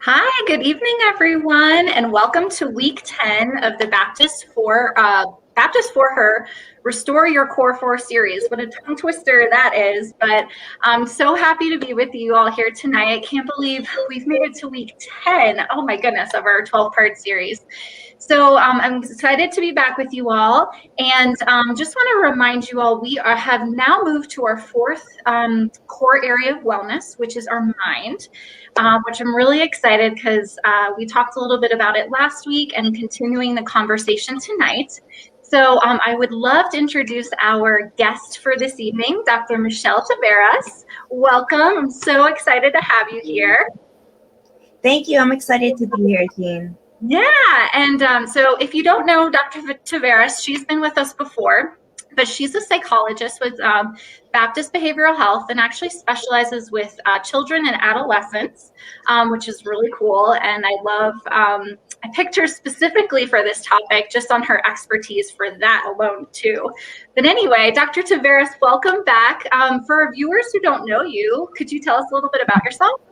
Hi, good evening, everyone, and welcome to week 10 of the Baptist for Her Restore Your Core 4 series. What a tongue twister that is, but I'm so happy to be with you all here tonight. I can't believe we've made it to week 10, oh my goodness, of our 12-part series. So I'm excited to be back with you all, and just want to remind you all have now moved to our fourth core area of wellness, which is our mind, which I'm really excited because we talked a little bit about it last week and continuing the conversation tonight. So I would love to introduce our guest for this evening, Dr. Michelle Taveras. Welcome. I'm so excited to have you here. Thank you. I'm excited to be here, Jean. Yeah, and so if you don't know Dr. Taveras, she's been with us before, but she's a psychologist with Baptist Behavioral Health and actually specializes with children and adolescents, which is really cool. And I picked her specifically for this topic just on her expertise for that alone too. But anyway, Dr. Taveras, welcome back. For our viewers who don't know you, could you tell us a little bit about yourself?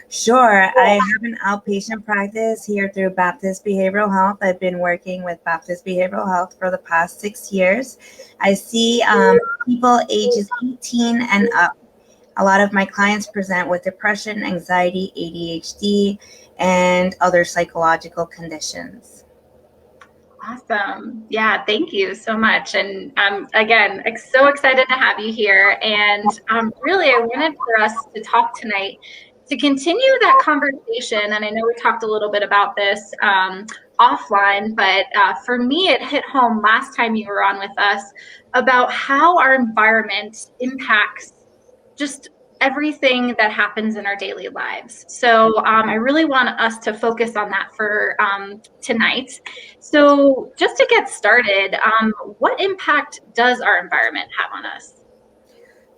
Sure. I have an outpatient practice here through Baptist Behavioral Health. I've been working with Baptist Behavioral Health for the past 6 years. I see people ages 18 and up. A lot of my clients present with depression, anxiety, ADHD, and other psychological conditions. Awesome. Yeah, thank you so much. And again, so excited to have you here. And really, I wanted for us to talk tonight to continue that conversation. And I know we talked a little bit about this offline, but for me, it hit home last time you were on with us about how our environment impacts just everything that happens in our daily lives. So I really want us to focus on that for tonight. So just to get started, what impact does our environment have on us?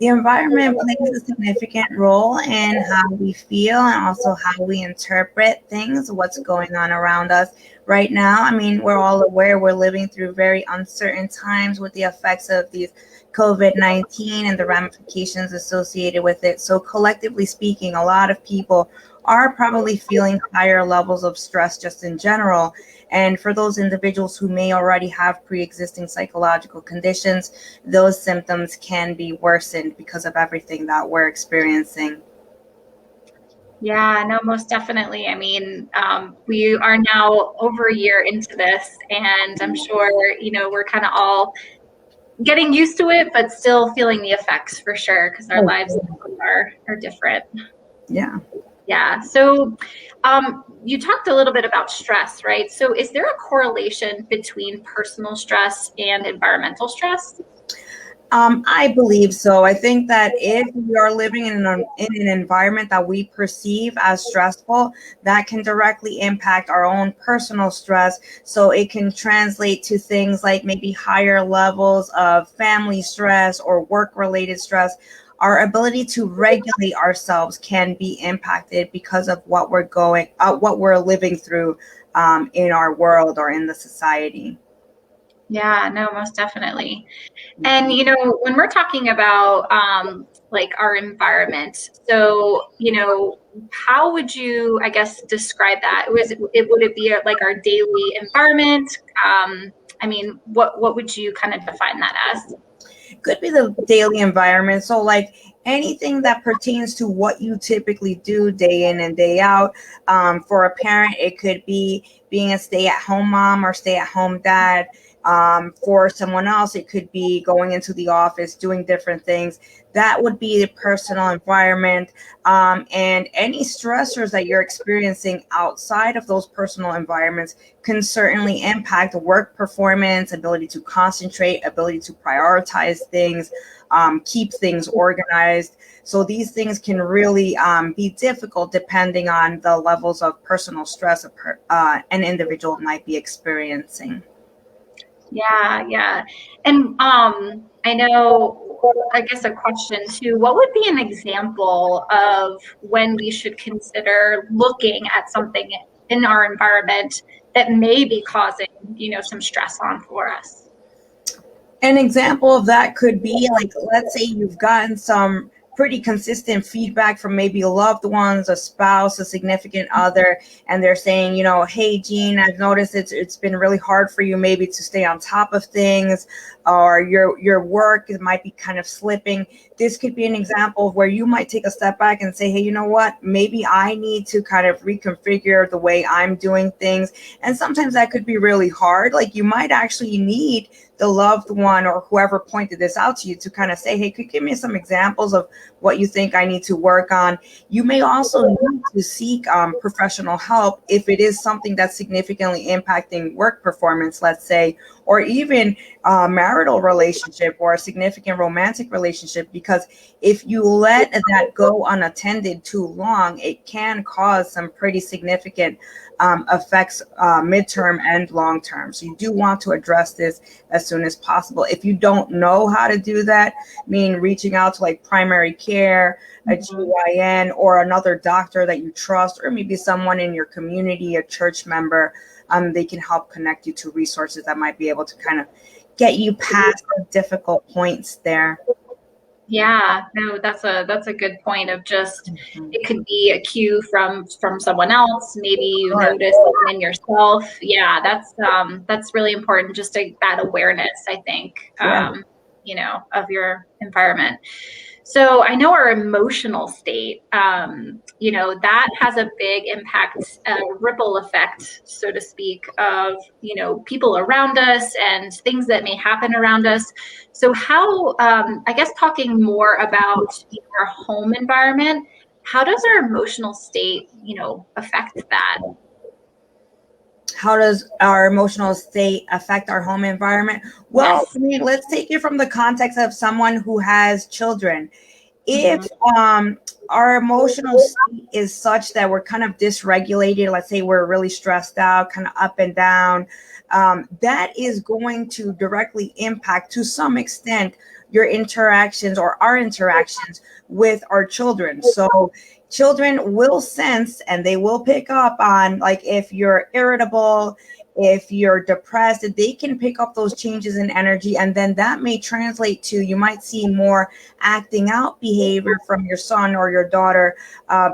The environment plays a significant role in how we feel and also how we interpret things, what's going on around us right now. I mean, we're all aware we're living through very uncertain times with the effects of these COVID-19 and the ramifications associated with it. So collectively speaking, a lot of people are probably feeling higher levels of stress just in general. And for those individuals who may already have pre-existing psychological conditions, those symptoms can be worsened because of everything that we're experiencing. Yeah, no, most definitely. I mean, we are now over a year into this, and I'm sure, we're kind of all getting used to it, but still feeling the effects for sure because our lives are different. Yeah. Yeah. So you talked a little bit about stress, right? So is there a correlation between personal stress and environmental stress? I believe so. I think that if we are living in an environment that we perceive as stressful, that can directly impact our own personal stress. So it can translate to things like maybe higher levels of family stress or work-related stress. Our ability to regulate ourselves can be impacted because of what we're living through in our world or in the society. Yeah, no, most definitely. And when we're talking about like our environment, so how would you, I guess, describe that? Would it be like our daily environment? I mean, what would you kind of define that as? Could be the daily environment. So like anything that pertains to what you typically do day in and day out. For a parent, it could be being a stay-at-home mom or stay-at-home dad. For someone else, it could be going into the office, doing different things. That would be the personal environment. And any stressors that you're experiencing outside of those personal environments can certainly impact work performance, ability to concentrate, ability to prioritize things, keep things organized. So these things can really be difficult depending on the levels of personal stress an individual might be experiencing. Yeah. And I know, I guess a question too, what would be an example of when we should consider looking at something in our environment that may be causing, some stress on for us? An example of that could be like, let's say you've gotten some pretty consistent feedback from maybe loved ones, a spouse, a significant other, and they're saying, you know, hey, Jean, I've noticed it's been really hard for you maybe to stay on top of things, or your work might be kind of slipping. This could be an example of where you might take a step back and say, hey, you know what, maybe I need to kind of reconfigure the way I'm doing things. And sometimes that could be really hard. Like, you might actually need the loved one or whoever pointed this out to you to kind of say, hey, could you give me some examples of what you think I need to work on? You may also need to seek professional help if it is something that's significantly impacting work performance, let's say, or even a marital relationship or a significant romantic relationship, because if you let that go unattended too long, it can cause some pretty significant effects, midterm and long term. So you do want to address this as soon as possible. If you don't know how to do that, I mean, reaching out to like primary care, a GYN, or another doctor that you trust, or maybe someone in your community, a church member, they can help connect you to resources that might be able to kind of get you past the difficult points there. Yeah, no, that's a good point of just, it could be a cue from someone else. Maybe you notice something in yourself. Yeah, that's really important. Just that awareness, I think, you know, of your environment. So I know our emotional state, you know, that has a big impact, ripple effect, so to speak, of, you know, people around us and things that may happen around us. So how, I guess talking more about our home environment, how does our emotional state, you know, affect that? How does our emotional state affect our home environment? Well, Yes. I mean, let's take it from the context of someone who has children. If our emotional state is such that we're kind of dysregulated, let's say we're really stressed out, kind of up and down, that is going to directly impact to some extent your interactions or our interactions with our children. So children will sense and they will pick up on, like, if you're irritable, if you're depressed, they can pick up those changes in energy, and then that may translate to, you might see more acting out behavior from your son or your daughter,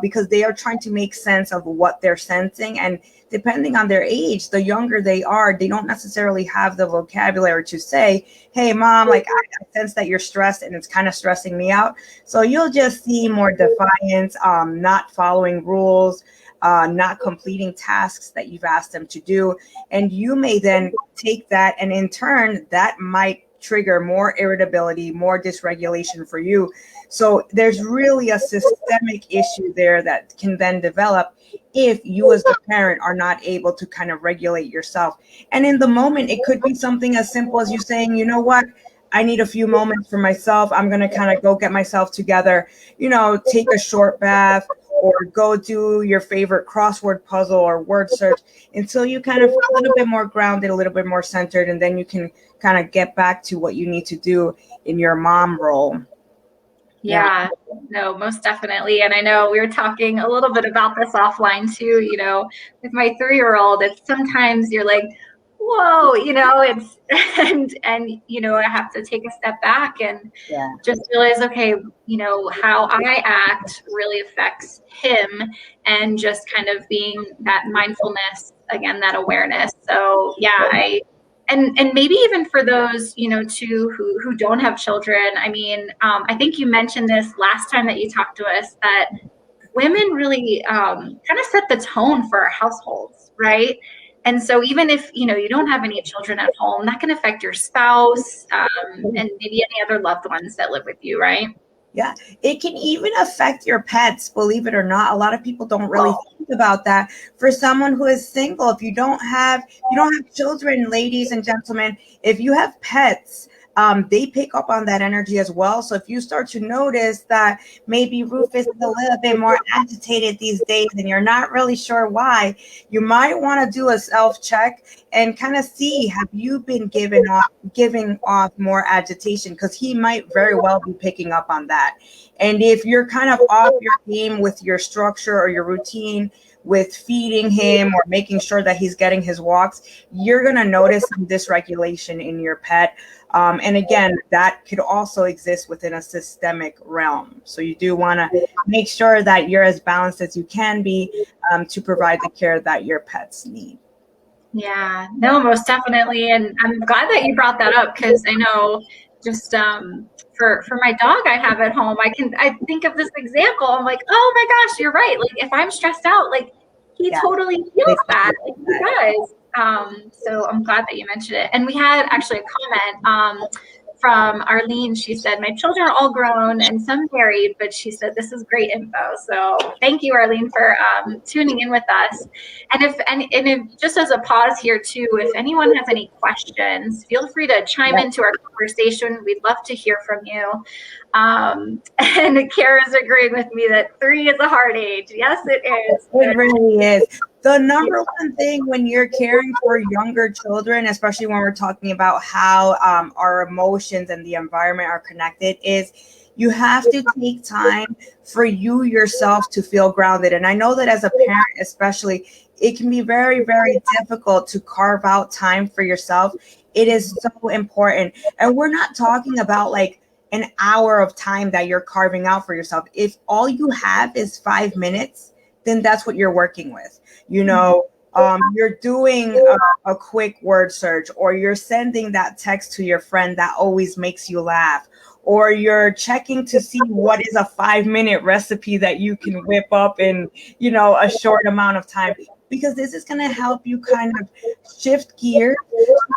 because they are trying to make sense of what they're sensing. And depending on their age, the younger they are, they don't necessarily have the vocabulary to say, hey, mom, like, I sense that you're stressed and it's kind of stressing me out. So you'll just see more defiance, not following rules, not completing tasks that you've asked them to do. And you may then take that, and in turn, that might trigger more irritability, more dysregulation for you. So there's really a systemic issue there that can then develop if you as the parent are not able to kind of regulate yourself. And in the moment, it could be something as simple as you saying, you know what, I need a few moments for myself. I'm going to kind of go get myself together, you know, take a short bath, or go do your favorite crossword puzzle or word search until you kind of feel a little bit more grounded, a little bit more centered, and then you can kind of get back to what you need to do in your mom role. Yeah, no, most definitely. And I know we were talking a little bit about this offline too, you know, with my 3-year-old, it's sometimes you're like, whoa, you know, it's, and, you know, I have to take a step back and just realize, okay, you know, how I act really affects him, and just kind of being that mindfulness, again, that awareness. So yeah, and maybe even for those, you know, too, who don't have children. I mean, I think you mentioned this last time that you talked to us, that women really kind of set the tone for our households, right? And so even if, you know, you don't have any children at home, that can affect your spouse, and maybe any other loved ones that live with you, right? Yeah, it can even affect your pets, believe it or not. A lot of people don't really think about that. For someone who is single, if you don't have children, ladies and gentlemen, if you have pets, they pick up on that energy as well. So if you start to notice that maybe Rufus is a little bit more agitated these days and you're not really sure why, you might want to do a self-check and kind of see, have you been giving off more agitation? Because he might very well be picking up on that. And if you're kind of off your game with your structure or your routine, with feeding him or making sure that he's getting his walks, you're going to notice some dysregulation in your pet. And again, that could also exist within a systemic realm. So you do want to make sure that you're as balanced as you can be to provide the care that your pets need. Yeah, no, most definitely. And I'm glad that you brought that up, because I know just for my dog I have at home, I think of this example. I'm like, oh my gosh, you're right. Like if I'm stressed out, like he Yeah, totally feels that. Like he does. So I'm glad that you mentioned it. And we had actually a comment from Arlene. She said, my children are all grown and some married, but she said, this is great info. So thank you, Arlene, for tuning in with us. And if just as a pause here too, if anyone has any questions, feel free to chime into our conversation. We'd love to hear from you. And Kara's agreeing with me that 3 is a hard age. Yes, it is. It really is. The number one thing when you're caring for younger children, especially when we're talking about how our emotions and the environment are connected, is you have to take time for you yourself to feel grounded. And I know that as a parent, especially, it can be very, very difficult to carve out time for yourself. It is so important. And we're not talking about like an hour of time that you're carving out for yourself. If all you have is 5 minutes, then that's what you're working with. You're doing a quick word search, or you're sending that text to your friend that always makes you laugh, or you're checking to see what is a 5-minute recipe that you can whip up in, a short amount of time, because this is going to help you kind of shift gears.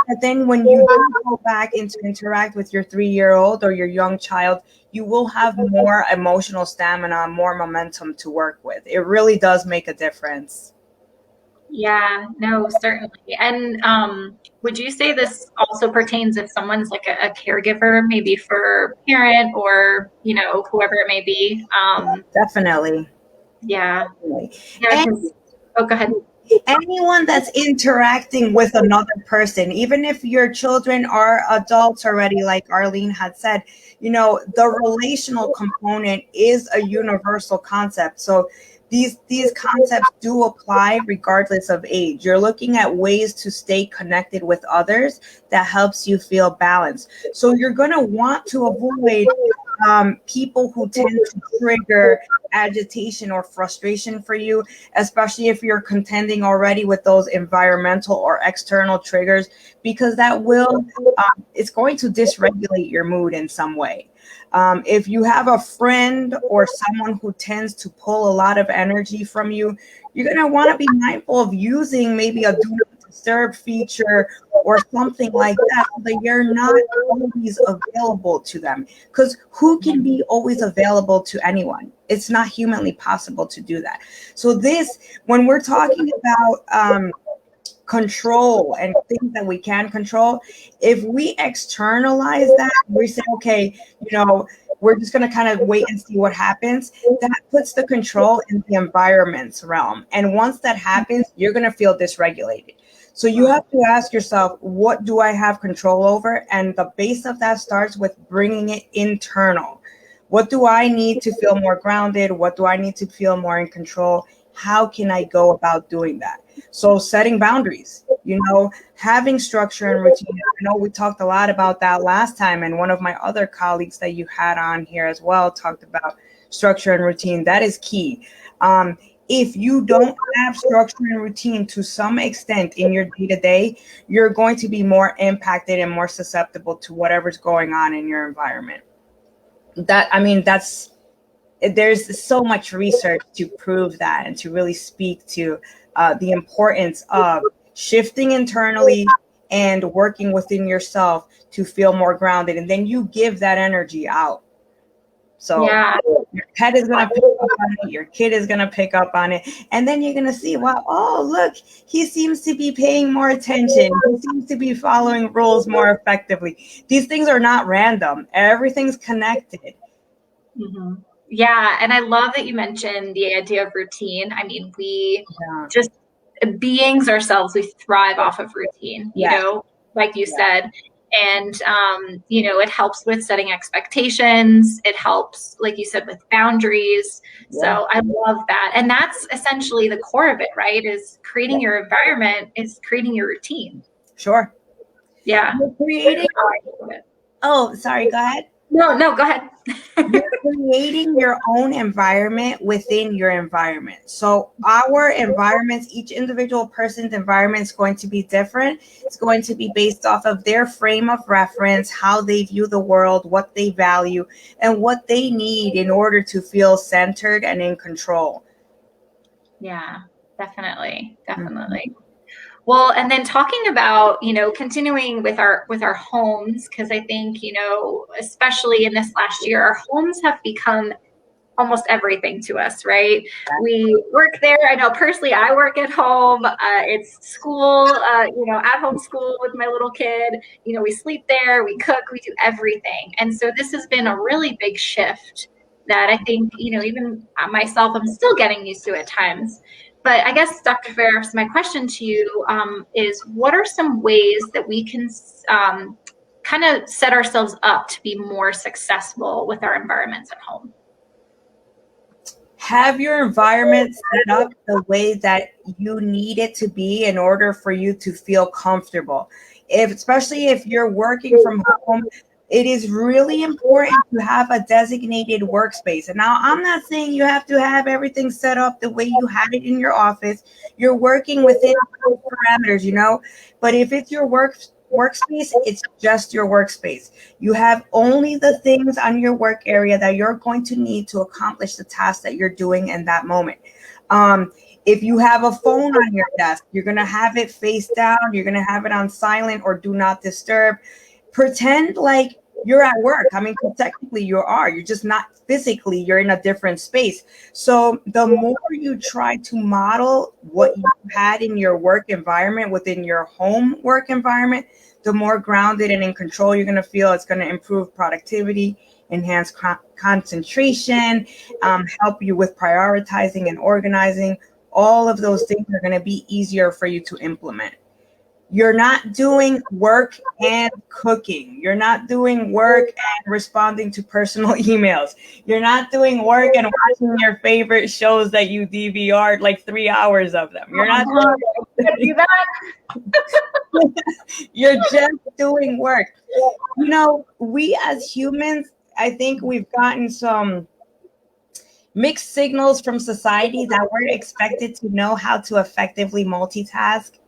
And then when you do go back into interact with your 3-year-old or your young child, you will have more emotional stamina, more momentum to work with. It really does make a difference. Yeah, no, certainly. And would you say this also pertains if someone's like a caregiver, maybe for parent or, whoever it may be? Definitely. Yeah. Definitely. Yeah, oh, go ahead. Anyone that's interacting with another person, even if your children are adults already, like Arlene had said, the relational component is a universal concept. So these concepts do apply regardless of age. You're looking at ways to stay connected with others that helps you feel balanced. So you're going to want to avoid people who tend to trigger agitation or frustration for you, especially if you're contending already with those environmental or external triggers, because that will, it's going to dysregulate your mood in some way. If you have a friend or someone who tends to pull a lot of energy from you, you're going to want to be mindful of using maybe a do not disturb feature or something like that, so that you're not always available to them. Because who can be always available to anyone? It's not humanly possible to do that. So when we're talking about control and things that we can control, if we externalize that, we say, okay, we're just going to kind of wait and see what happens, that puts the control in the environment's realm. And once that happens, you're going to feel dysregulated. So you have to ask yourself, what do I have control over? And the base of that starts with bringing it internal. What do I need to feel more grounded? What do I need to feel more in control? How can I go about doing that? So setting boundaries, having structure and routine. I know we talked a lot about that last time, and one of my other colleagues that you had on here as well talked about structure and routine. That is key. If you don't have structure and routine to some extent in your day-to-day, you're going to be more impacted and more susceptible to whatever's going on in your environment. There's so much research to prove that and to really speak to the importance of shifting internally and working within yourself to feel more grounded. And then you give that energy out. So yeah. Your pet is going to pick up on it. Your kid is going to pick up on it. And then you're going to see, wow, oh, look, he seems to be paying more attention. He seems to be following rules more effectively. These things are not random. Everything's connected. Mm-hmm. Yeah. And I love that you mentioned the idea of routine. I mean, just beings ourselves, we thrive off of routine, like you said. And, it helps with setting expectations. It helps, like you said, with boundaries. Yeah. So I love that. And that's essentially the core of it, right? Is creating your environment, is creating your routine. Sure. Yeah. You're creating. Oh, sorry. Go ahead. No, go ahead. You're creating your own environment within your environment. So our environments, each individual person's environment is going to be different. It's going to be based off of their frame of reference, how they view the world, what they value, and what they need in order to feel centered and in control. Yeah, definitely. Mm-hmm. Well, and then talking about, continuing with our homes, because I think, especially in this last year, our homes have become almost everything to us, right? We work there. I know personally, I work at home. It's school, at home school with my little kid. We sleep there, we cook, we do everything. And so this has been a really big shift that I think, even myself, I'm still getting used to at times. But I guess, Dr. Ferris, my question to you is, what are some ways that we can kind of set ourselves up to be more successful with our environments at home? Have your environment set up the way that you need it to be in order for you to feel comfortable. Especially if you're working from home, it is really important to have a designated workspace. And now I'm not saying you have to have everything set up the way you had it in your office. You're working within those parameters. But if it's your workspace, it's just your workspace. You have only the things on your work area that you're going to need to accomplish the task that you're doing in that moment. If you have a phone on your desk, you're going to have it face down. You're going to have it on silent or do not disturb. Pretend like you're at work. I mean, technically you are. You're just not physically. You're in a different space. So the more you try to model what you had in your work environment within your home work environment, the more grounded and in control you're going to feel. It's going to improve productivity, enhance concentration, help you with prioritizing and organizing. All of those things are going to be easier for you to implement. You're not doing work and cooking. You're not doing work and responding to personal emails. You're not doing work and watching your favorite shows that you DVR'd like 3 hours of them. You're not doing that. You're just doing work. We as humans, I think we've gotten some mixed signals from society that we're expected to know how to effectively multitask.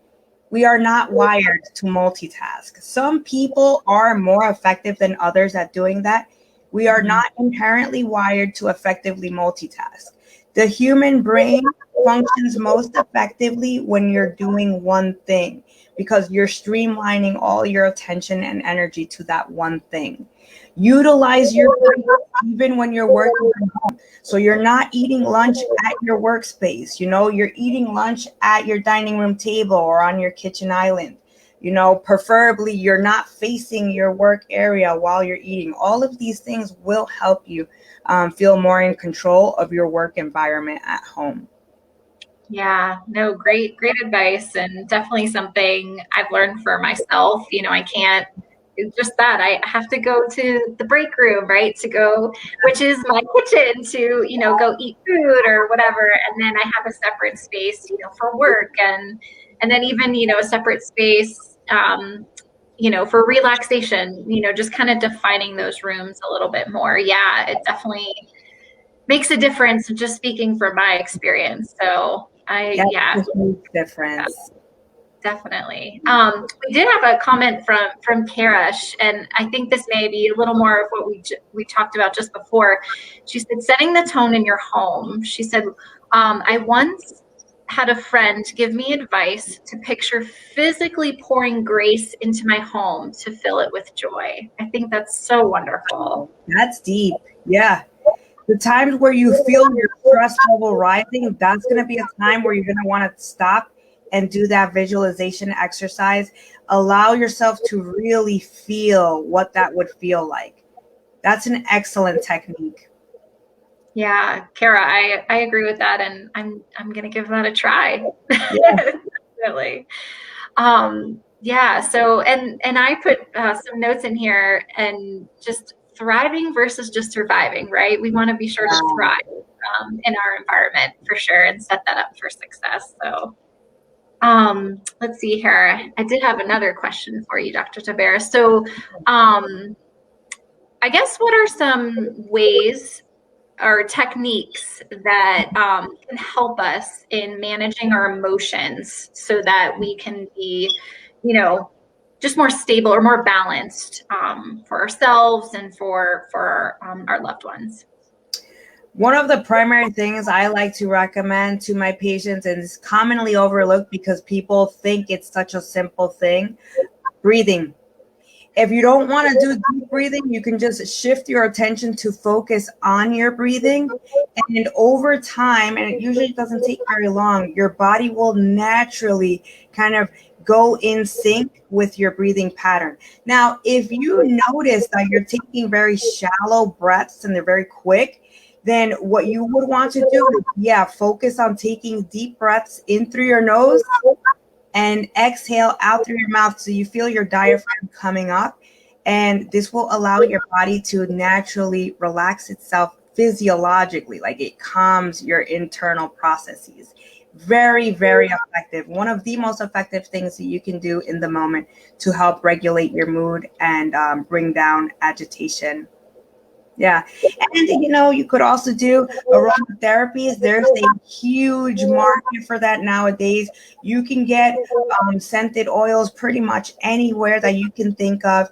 We are not wired to multitask. Some people are more effective than others at doing that. We are not inherently wired to effectively multitask. The human brain functions most effectively when you're doing one thing because you're streamlining all your attention and energy to that one thing. Utilize your brain even when you're working from home. So you're not eating lunch at your workspace. You're eating lunch at your dining room table or on your kitchen island. Preferably you're not facing your work area while you're eating. All of these things will help you feel more in control of your work environment at home. Yeah, no, great advice, and definitely something I've learned for myself. I can't, it's just that I have to go to the break room, right? Which is my kitchen, to, go eat food or whatever. And then I have a separate space, for work, and then even, a separate space, for relaxation, just kind of defining those rooms a little bit more. Yeah, it definitely makes a difference, just speaking from my experience. So That's a huge difference. Definitely. We did have a comment from Karash, and I think this may be a little more of what we talked about just before. She said, setting the tone in your home. She said, I once had a friend give me advice to picture physically pouring grace into my home to fill it with joy. I think that's so wonderful. That's deep. Yeah. The times where you feel your stress level rising, that's going to be a time where you're going to want to stop and do that visualization exercise. Allow yourself to really feel what that would feel like. That's an excellent technique. Yeah, Kara, I agree with that, and I'm gonna give that a try. Yeah. Definitely. Yeah. So, and I put some notes in here, and just thriving versus just surviving, right? We want to be sure to thrive in our environment for sure and set that up for success. So, let's see here. I did have another question for you, Dr. Taveras. So, I guess what are some ways or techniques that can help us in managing our emotions so that we can be, just more stable or more balanced for ourselves and for our loved ones? One of the primary things I like to recommend to my patients, and is commonly overlooked because people think it's such a simple thing, breathing. If you don't want to do deep breathing, you can just shift your attention to focus on your breathing. And over time, and it usually doesn't take very long, your body will naturally kind of go in sync with your breathing pattern. Now, if you notice that you're taking very shallow breaths and they're very quick, then what you would want to do is, focus on taking deep breaths in through your nose and exhale out through your mouth so you feel your diaphragm coming up. And this will allow your body to naturally relax itself physiologically, like it calms your internal processes. Very, very effective. One of the most effective things that you can do in the moment to help regulate your mood and bring down agitation. Yeah. And you could also do aromatherapy. There's a huge market for that nowadays. You can get scented oils pretty much anywhere that you can think of.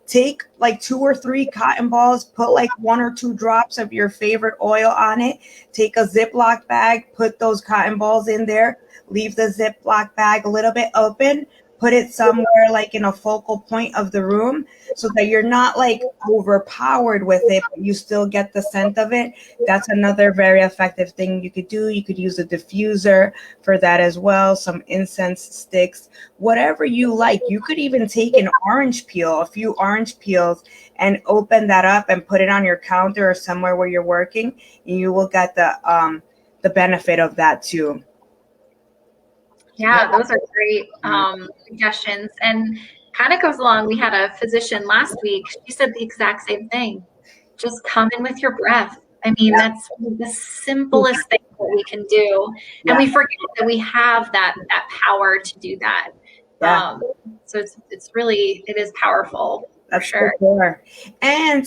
Take like 2 or 3 cotton balls, put like 1 or 2 drops of your favorite oil on it. Take a Ziploc bag, put those cotton balls in there, leave the Ziploc bag a little bit open, put it somewhere like in a focal point of the room so that you're not like overpowered with it, but you still get the scent of it. That's another very effective thing you could do. You could use a diffuser for that as well, some incense sticks, whatever you like. You could even take an orange peel, a few orange peels, and open that up and put it on your counter or somewhere where you're working, and you will get the benefit of that too. Yeah, those are great suggestions. And kind of goes along. We had a physician last week. She said the exact same thing. Just come in with your breath. I mean, that's the simplest thing that we can do. And we forget that we have that power to do that. So it is powerful. For sure. And,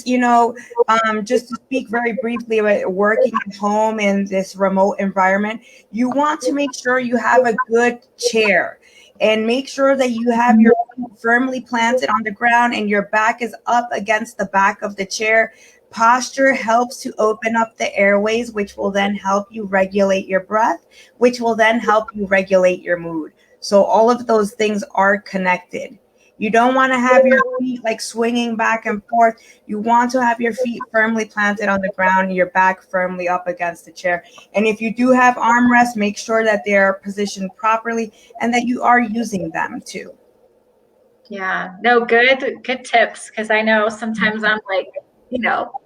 just to speak very briefly about working at home in this remote environment, you want to make sure you have a good chair and make sure that you have your feet firmly planted on the ground and your back is up against the back of the chair. Posture helps to open up the airways, which will then help you regulate your breath, which will then help you regulate your mood. So all of those things are connected. You don't want to have your feet like swinging back and forth. You want to have your feet firmly planted on the ground, your back firmly up against the chair. And if you do have armrests, make sure that they are positioned properly and that you are using them too. Yeah, no, good tips. Because I know sometimes I'm like,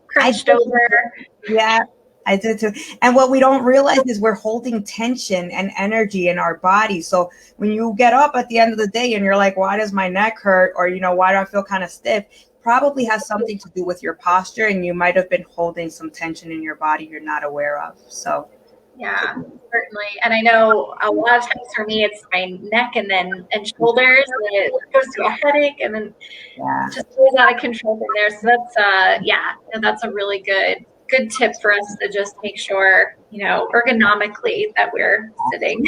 crunched over. Yeah, I did too. And what we don't realize is we're holding tension and energy in our body. So when you get up at the end of the day and you're like, why does my neck hurt? Or, why do I feel kind of stiff? Probably has something to do with your posture, and you might have been holding some tension in your body you're not aware of. So yeah, certainly. And I know a lot of times for me, it's my neck and shoulders, and it goes to a headache, and then just goes out of control from there. So that's a really good tip for us to just make sure, ergonomically that we're sitting.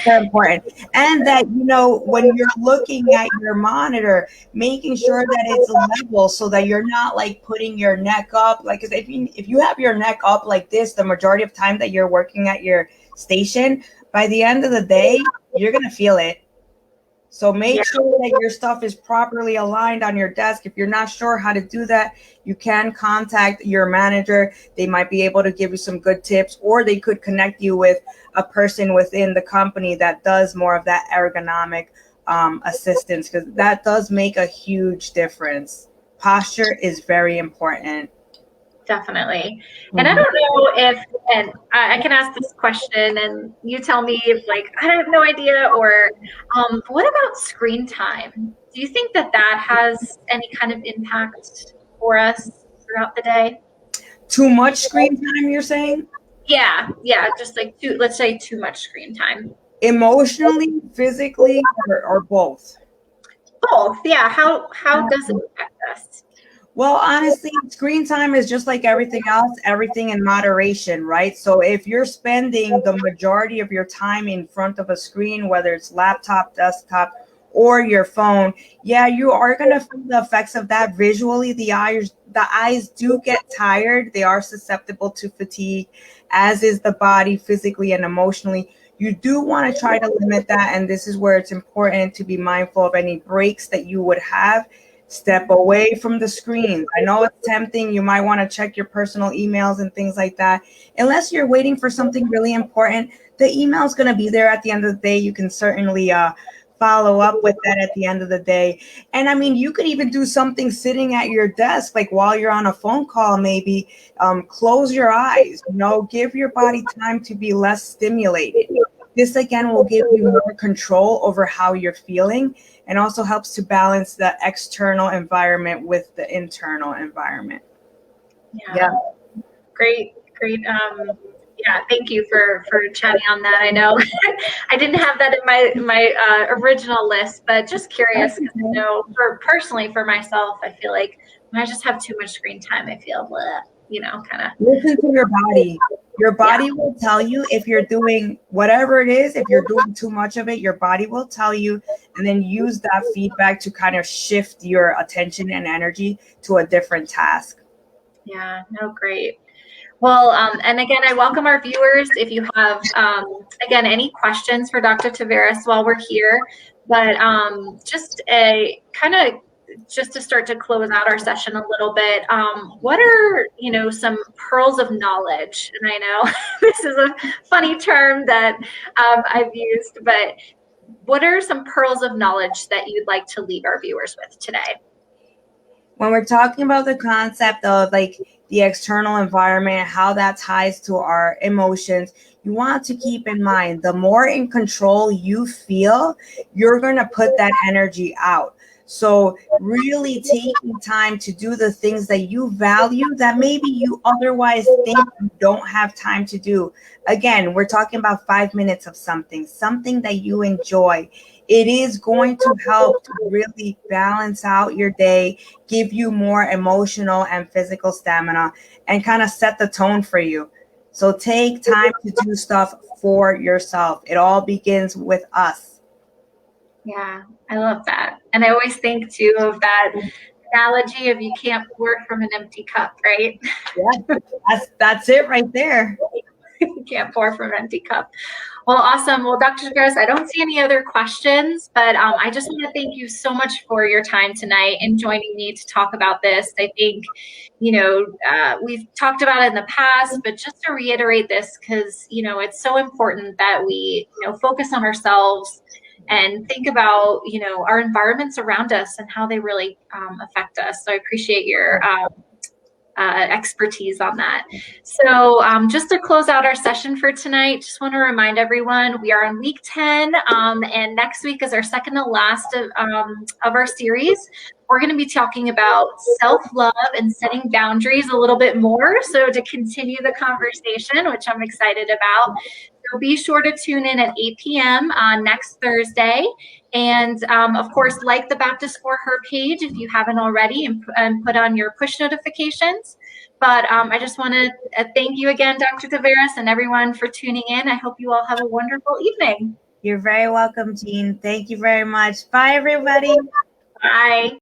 Very important. And that, when you're looking at your monitor, making sure that it's level so that you're not like putting your neck up. Like, 'cause if you have your neck up like this, the majority of time that you're working at your station, by the end of the day, you're going to feel it. So make sure that your stuff is properly aligned on your desk. If you're not sure how to do that, you can contact your manager. They might be able to give you some good tips, or they could connect you with a person within the company that does more of that ergonomic assistance, because that does make a huge difference. Posture is very important. Definitely. And I don't know if, and I can ask this question and you tell me if like, I have no idea, or what about screen time? Do you think that that has any kind of impact for us throughout the day? Too much screen time, you're saying? Yeah, just like let's say too much screen time. Emotionally, physically, or both? Both, yeah. How does it affect us? Well, honestly, screen time is just like everything else, everything in moderation, right? So if you're spending the majority of your time in front of a screen, whether it's laptop, desktop, or your phone, yeah, you are going to feel the effects of that visually. The eyes do get tired. They are susceptible to fatigue, as is the body physically and emotionally. You do want to try to limit that, and this is where it's important to be mindful of any breaks that you would have. Step away from the screen. I know it's tempting. You might want to check your personal emails and things like that. Unless you're waiting for something really important, the email is going to be there at the end of the day. You can certainly follow up with that at the end of the day. And I mean, you could even do something sitting at your desk, like while you're on a phone call, maybe close your eyes, give your body time to be less stimulated. This again will give you more control over how you're feeling, and also helps to balance the external environment with the internal environment. Yeah. Great. Yeah, thank you for chatting on that. I know I didn't have that in my original list, but just curious because I know personally for myself, I feel like when I just have too much screen time, I feel kind of. Listen to your body. Your body will tell you if you're doing whatever it is. If you're doing too much of it, your body will tell you, and then use that feedback to kind of shift your attention and energy to a different task. Yeah, no, great. Well, and again, I welcome our viewers if you have, again, any questions for Dr. Taveras while we're here. But just to start to close out our session a little bit, what are, some pearls of knowledge? And I know this is a funny term that I've used, but what are some pearls of knowledge that you'd like to leave our viewers with today? When we're talking about the concept of like the external environment, how that ties to our emotions, you want to keep in mind the more in control you feel, you're going to put that energy out. So really taking time to do the things that you value that maybe you otherwise think you don't have time to do. Again, we're talking about 5 minutes of something that you enjoy. It is going to help to really balance out your day, give you more emotional and physical stamina, and kind of set the tone for you. So take time to do stuff for yourself. It all begins with us. Yeah, I love that. And I always think too of that analogy of you can't pour from an empty cup, right? Yeah, that's it right there. You can't pour from an empty cup. Well, awesome. Well, Dr. Taveras, I don't see any other questions, but I just want to thank you so much for your time tonight and joining me to talk about this. I think, we've talked about it in the past, but just to reiterate this, because, it's so important that we, focus on ourselves and think about, our environments around us and how they really affect us. So I appreciate your expertise on that. So just to close out our session for tonight, just want to remind everyone we are on week 10, and next week is our second to last of our series. We're going to be talking about self-love and setting boundaries a little bit more, so to continue the conversation, which I'm excited about. So be sure to tune in at 8 p.m. on next Thursday. And of course, like the Baptist for Her page if you haven't already, and put on your push notifications. But I just want to thank you again, Dr. Taveras, and everyone for tuning in. I hope you all have a wonderful evening. You're very welcome, Jean. Thank you very much. Bye, everybody. Bye.